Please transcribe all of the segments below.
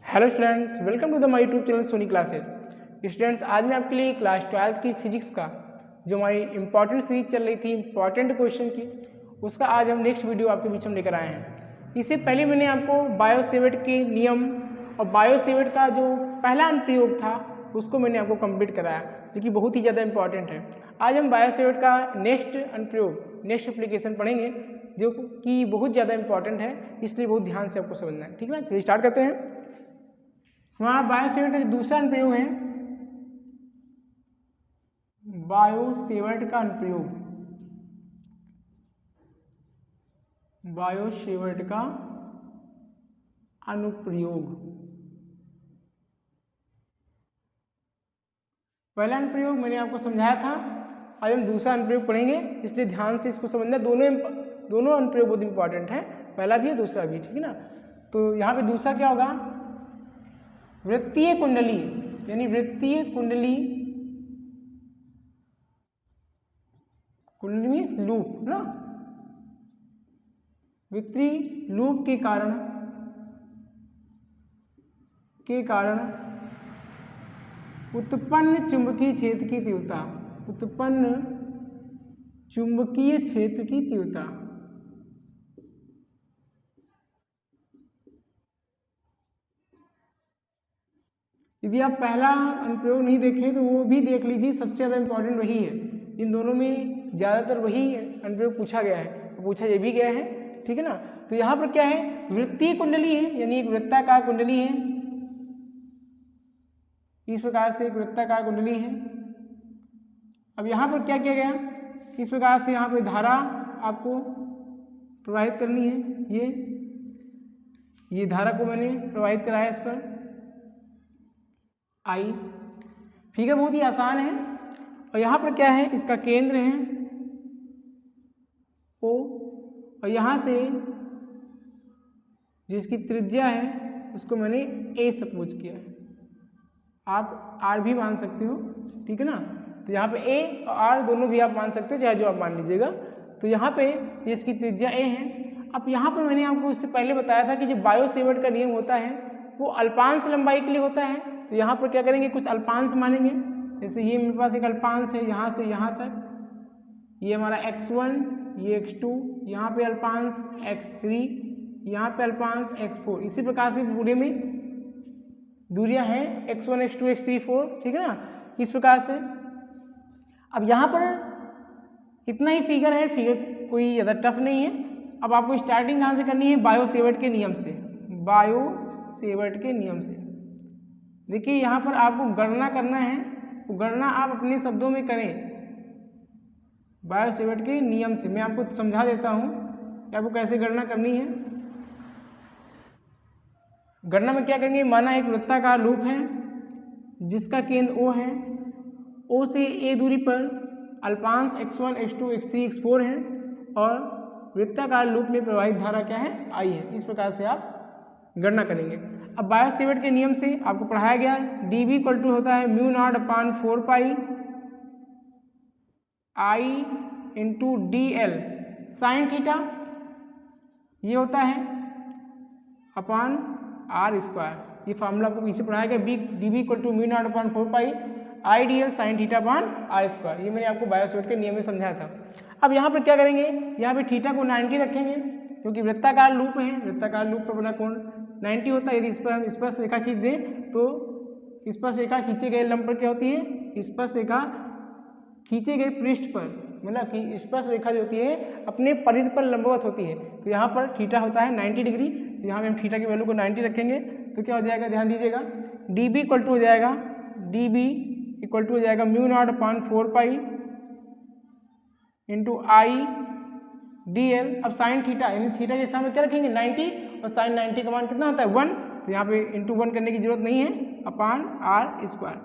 Hello students, welcome to the my YouTube channel Sony classes. Students, आज मैं आपके लिए क्लास 12 की फिजिक्स का जो हमारी इंपॉर्टेंट सीरीज चल रही थी इंपॉर्टेंट क्वेश्चन की, उसका आज हम नेक्स्ट वीडियो आपके बीच में लेकर आए हैं। इससे पहले मैंने आपको बायो-सेवर्ट के नियम और बायो-सेवर्ट का जो पहला अनुप्रयोग था उसको मैंने आपको कंप्लीट कराया, जो कि बहुत ही ज़्यादा इंपॉर्टेंट है। आज हम बायो-सेवर्ट का नेक्स्ट अनुप्रयोग, नेक्स्ट एप्लीकेशन पढ़ेंगे जो कि बहुत ज़्यादा इंपॉर्टेंट है, इसलिए बहुत ध्यान से आपको समझना है। ठीक है ना, चलिए स्टार्ट करते हैं। हमारा बायो-सेवर्ट का दूसरा अनुप्रयोग है बायो-सेवर्ट का अनुप्रयोग। बायो-सेवर्ट का अनुप्रयोग, पहला अनुप्रयोग मैंने आपको समझाया था। आज हम दूसरा अनुप्रयोग पढ़ेंगे, इसलिए ध्यान से इसको समझना। दोनों अनुप्रयोग बहुत इंपॉर्टेंट है, पहला भी है दूसरा भी। ठीक है ना, तो यहाँ पे दूसरा क्या होगा, वृत्तीय कुंडली, यानी वृत्तीय कुंडली, कुंडली मीन्स लूप ना, वृत्तीय लूप के कारण उत्पन्न चुंबकीय क्षेत्र की तीव्रता, उत्पन्न चुंबकीय क्षेत्र की तीव्रता। यदि आप पहला अनुप्रयोग नहीं देखें तो वो भी देख लीजिए, सबसे ज़्यादा इंपॉर्टेंट वही है। इन दोनों में ज़्यादातर वही अनुप्रयोग पूछा गया है, पूछा ये भी गया है। ठीक है ना, तो यहाँ पर क्या है, वृत्तीय कुंडली है, यानी एक वृत्ताकार कुंडली है। इस प्रकार से एक वृत्ताकार कुंडली है। अब यहाँ पर क्या किया गया, इस प्रकार से यहाँ पर धारा आपको प्रवाहित करनी है। ये धारा को मैंने प्रवाहित कराया इस पर आई। फिगर बहुत ही आसान है। और यहाँ पर क्या है, इसका केंद्र है O, और यहाँ से जिसकी त्रिज्या है उसको मैंने A सपोज किया है। आप R भी मान सकते हो, ठीक है ना। तो यहाँ पे A और R दोनों भी आप मान सकते हो, चाहे जो आप मान लीजिएगा। तो यहाँ पे जिसकी त्रिज्या A है। अब यहाँ पर मैंने आपको इससे पहले बताया था कि जो बायो-सेवर्ट का नियम होता है वो अल्पांश लंबाई के लिए होता है। तो यहाँ पर क्या करेंगे, कुछ अल्पांश मानेंगे। जैसे ये मेरे पास एक अल्पांश है, यहाँ से यहाँ तक, ये हमारा x1, ये x2, यहाँ पे अल्पांश x3, यहाँ पे अल्पांश x4। इसी प्रकार से पूरे में दूरियां हैं x1, x2, x3, 4। ठीक है ना, इस प्रकार से। अब यहाँ पर इतना ही फिगर है, फिगर कोई ज़्यादा टफ नहीं है। अब आपको स्टार्टिंग कहाँ से करनी है, बायो-सेवर्ट के नियम से। बायो-सेवर्ट के नियम से देखिए, यहाँ पर आपको गणना करना है, वो गणना आप अपने शब्दों में करें बायो-सेवर्ट के नियम से। मैं आपको समझा देता हूँ कि आपको कैसे गणना करनी है। गणना में क्या करेंगे, माना एक वृत्ताकार लूप है जिसका केंद्र O है। O से A दूरी पर अल्पांश x1, x2, x3, x4 है और वृत्ताकार लूप में प्रवाहित धारा क्या है, I है। इस प्रकार से आप गणना करेंगे। अब बायो-सेवर्ट के नियम से आपको पढ़ाया गया है, dV इक्वल टू होता है μ0/4 pi I into DL sine theta, ये होता है अपान R स्क्वायर। ये फार्मूला आपको पीछे पढ़ाया गया, dV equal to μ0/4 pi I DL sine theta upon R square. ये मैंने आपको बायो-सेवर्ट के नियम में समझाया था। अब यहाँ पर क्या करेंगे, यहाँ पे थीटा को 90 रखेंगे, क्योंकि वृत्ताकार लूप है, वृत्ताकार लूप पर बना कोण 90 होता है। यदि इस पर हम स्पर्श रेखा खींच दें तो स्पर्श रेखा खींचे गए लंब पर क्या होती है, स्पर्श रेखा खींचे गए पृष्ठ पर, मतलब कि स्पर्श रेखा जो होती है अपने परिधि पर लंबवत होती है। तो यहाँ पर थीटा होता है 90 डिग्री। तो यहाँ पे हम थीटा की वैल्यू को 90 रखेंगे तो क्या हो जाएगा, ध्यान दीजिएगा, dB इक्वल टू हो जाएगा, dB इक्वल टू हो जाएगा μ0/4 पाई इंटू I DL। अब साइन थीटा, यानी थीटा के स्थान में क्या रखेंगे, 90, और साइन 90 का मान कितना होता है, 1। तो यहाँ पे इंटू 1 करने की जरूरत नहीं है, अपान R स्क्वायर।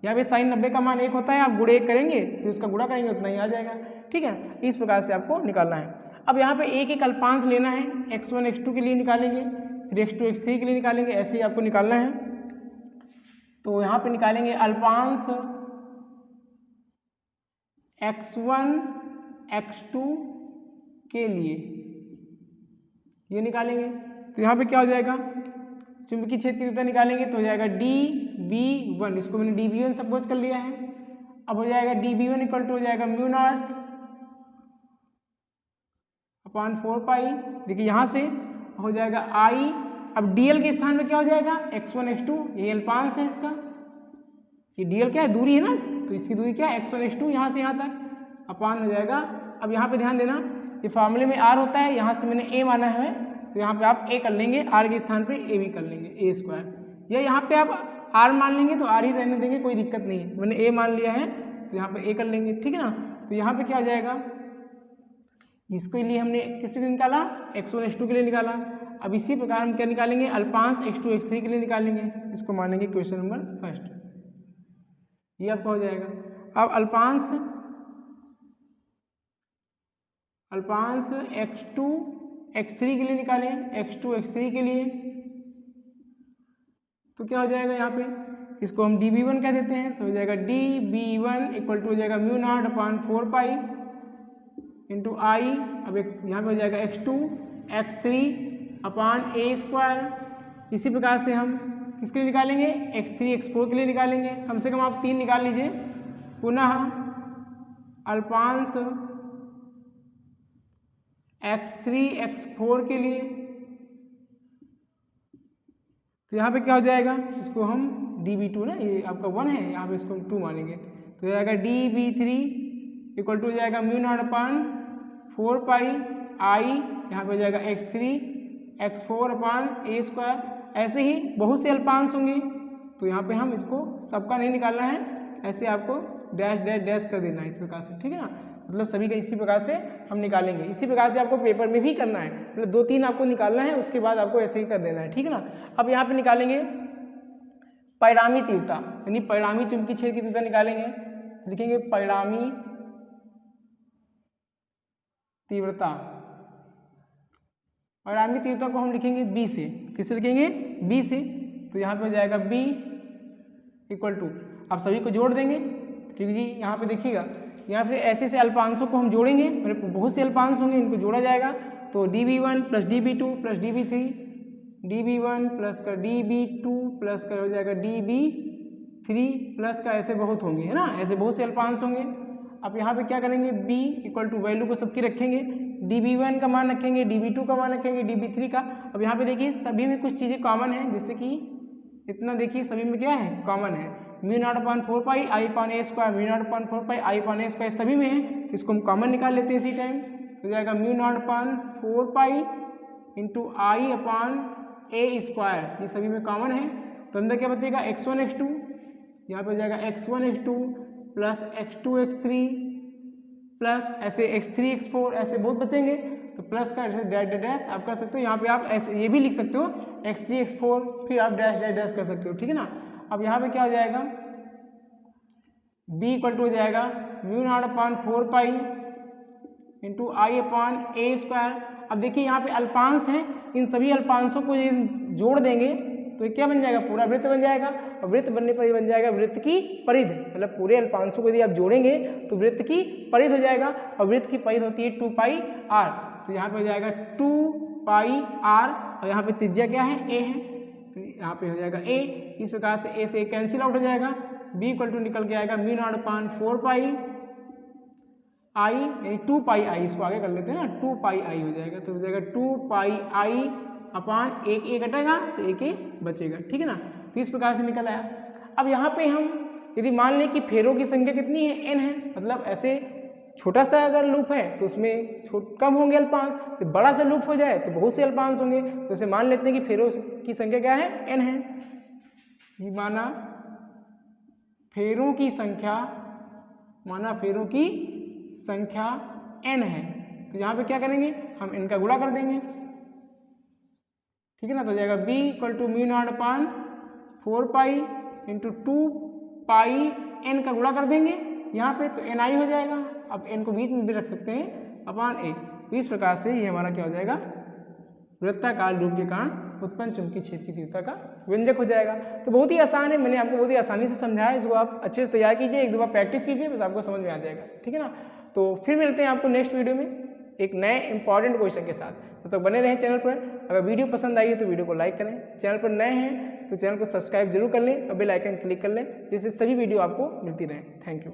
यहाँ पे साइन 90 का मान 1 होता है, आप गुणे 1 करेंगे तो इसका गुणा करेंगे उतना ही आ जाएगा। ठीक है, इस प्रकार से आपको निकालना है। अब यहाँ पे एक एक अल्पांश लेना है, x1, x2 के लिए निकालेंगे, फिर x2, x3 के लिए निकालेंगे, ऐसे ही आपको निकालना है। तो यहाँ पे निकालेंगे अल्पांश x1, x2 के लिए, ये निकालेंगे। तो यहाँ पे क्या हो जाएगा, चुंबकीय क्षेत्र की तीव्रता निकालेंगे तो हो जाएगा dB1, इसको मैंने dB1 सपोज कर लिया है। अब हो जाएगा dB1 इक्वल टू हो जाएगा म्यू नॉट अपॉन 4 पाई, देखिए यहाँ से हो जाएगा I। अब dl के स्थान में क्या हो जाएगा x1 x2, ये अल्पांश है इसका, ये dl क्या है दूरी है ना, तो इसकी दूरी क्या है x1 x2 यहाँ से यहाँ तक अपान हो जाएगा। अब यहाँ पे ध्यान देना ये फॉर्मूले में r होता है, यहाँ से मैंने a माना है तो यहाँ पे आप a कर लेंगे, r के स्थान पे a भी कर लेंगे a स्क्वायर, या यहाँ पे आप r मान लेंगे तो r ही रहने देंगे, कोई दिक्कत नहीं है। मैंने a मान लिया है तो यहाँ पे a कर लेंगे, ठीक है ना। तो यहाँ पे क्या हो जाएगा, इसके लिए हमने किसके लिए निकाला x1 x2 के लिए निकाला। अब इसी प्रकार हम क्या निकालेंगे अल्पांश x2 x3 के लिए निकालेंगे, इसको मानेंगे क्वेश्चन नंबर फर्स्ट, ये आपका हो जाएगा। अब अल्पांश x2 x3 के लिए निकालें, x2 x3 के लिए तो क्या हो जाएगा यहाँ पे, इसको हम dB1 कह देते हैं, तो हो जाएगा dB1 इक्वल टू हो जाएगा mu naught upon 4 pi into I। अब एक यहाँ पे हो जाएगा x2 x3 upon a square. इसी प्रकार से हम किसके लिए निकालेंगे x3 x4 के लिए निकालेंगे, कम से कम आप 3 निकाल लीजिए। पुनः अल्पांश x3 x4 के लिए तो यहाँ पे क्या हो जाएगा, इसको हम dB2 ना, ये आपका 1 है, यहाँ पे इसको हम 2 मानेंगे तो हो जाएगा dB3 इक्वल टू हो जाएगा mu naught upon 4 pi I, यहाँ पे हो जाएगा x3 x4 upon a square. ऐसे ही बहुत से अल्पांश होंगे तो यहाँ पे हम इसको सबका नहीं निकालना है, ऐसे आपको डैश डैश डैश कर देना है इस प्रकार से, ठीक है ना। मतलब सभी का इसी प्रकार से हम निकालेंगे, इसी प्रकार से आपको पेपर में भी करना है, मतलब 2-3 आपको निकालना है, उसके बाद आपको ऐसे ही कर देना है, ठीक है ना। अब यहाँ पे निकालेंगे परिणामी तीव्रता, यानी परिणामी चुंबकीय क्षेत्र की तीव्रता निकालेंगे, लिखेंगे परिणामी तीव्रता। परिणामी तीव्रता को हम लिखेंगे b से, किससे लिखेंगे b से, तो यहाँ पे हो जाएगा b इक्वल टू, आप सभी को जोड़ देंगे क्योंकि यहाँ पे देखिएगा यहाँ पे ऐसे ऐसे अल्पांशों को हम जोड़ेंगे, मतलब बहुत से अल्पांश होंगे, इनको जोड़ा जाएगा तो dB1 plus dB2 plus dB3, dB1 plus का dB2 प्लस का हो जाएगा dB3 प्लस का, ऐसे बहुत होंगे है ना, ऐसे बहुत से अल्पांश होंगे। अब यहाँ पे क्या करेंगे b इक्वल टू वैल्यू को सबकी रखेंगे, dB1 का मान रखेंगे, dB2 का मान रखेंगे, dB3 का। अब यहाँ पे देखिए सभी में कुछ चीज़ें कॉमन है, जैसे कि इतना देखिए सभी में क्या है कॉमन है, mu naught upon 4 pi I upon a square, mu naught upon 4 pi I upon a square सभी में है, इसको हम कॉमन निकाल लेते हैं इसी टाइम। हो जाएगा mu naught upon 4 pi into I upon a square, ये सभी में कॉमन है तो अंदर क्या बचेगा x1 x2, यहाँ पे हो जाएगा x1 x2 plus x2 x3 plus ऐसे x3 x4 ऐसे बहुत बचेंगे, तो प्लस का डैश डैश आप कर सकते हो, यहाँ पे आप ऐसे ये भी लिख सकते हो x3 x4 फिर आप डैश डैश डैश कर सकते हो, ठीक है ना। अब यहाँ पे क्या हो जाएगा b इक्वल टू हो जाएगा mu naught upon 4 pi into I upon a square. अब देखिए यहाँ पे अल्पांश हैं, इन सभी अल्पांशों को ये जोड़ देंगे तो ये क्या बन जाएगा पूरा वृत्त बन जाएगा, और वृत्त बनने पर ये बन जाएगा वृत्त की परिध, मतलब पूरे अल्पांशों को यदि आप जोड़ेंगे तो वृत्त की परिध हो जाएगा, और वृत्त की परिध होती है 2 पाई r, तो यहाँ पे हो जाएगा 2 पाई r, और यहाँ पे त्रिज्या क्या है a है, तो यहाँ पे हो जाएगा a। इस प्रकार से a से कैंसिल आउट हो जाएगा, b इक्वल टू निकल के आएगा mu naught upon 4 pi I यानी 2 पाई I, इसको आगे कर लेते हैं ना, 2 पाई I हो जाएगा, तो हो जाएगा 2 पाई I अपान एक ए कटेगा तो एक ए बचेगा, ठीक है ना। तो इस प्रकार से निकल आया। अब यहाँ पे हम यदि मान लें कि फेरों की संख्या कितनी है n है, मतलब ऐसे छोटा सा अगर लूप है तो उसमें कम होंगे अल्पांश, तो बड़ा सा लूप हो जाए तो बहुत से अल्पांश होंगे, तो इसे मान लेते हैं कि फेरों की संख्या क्या है n है। ये माना फेरों की संख्या n है, तो यहाँ पे क्या करेंगे हम n का गुणा कर देंगे, ठीक है ना। तो हो जाएगा b equal to mu naught upon 4 pi into 2 pi n का गुणा कर देंगे यहाँ पे, तो ni हो जाएगा। अब n को बीच में भी रख सकते हैं अपान a, तो इस प्रकार से ये हमारा क्या हो जाएगा वृत्ताकार लूप के कारण उत्पन्न चुंबकीय क्षेत्र की तीव्रता का व्यंजक हो जाएगा। तो बहुत ही आसान है, मैंने आपको बहुत ही आसानी से समझाया, इसको आप अच्छे से तैयार कीजिए, एक दो बार प्रैक्टिस कीजिए, बस आपको समझ में आ जाएगा, ठीक है ना। तो फिर मिलते हैं आपको नेक्स्ट वीडियो में एक नए इंपॉर्टेंट क्वेश्चन के साथ। तो बने रहें चैनल पर। अगर वीडियो पसंद आई है तो वीडियो को लाइक करें, चैनल पर नए हैं तो चैनल को सब्सक्राइब जरूर कर लें और बेल आइकन क्लिक कर लें, जिससे सभी वीडियो आपको मिलती रहें। Thank you.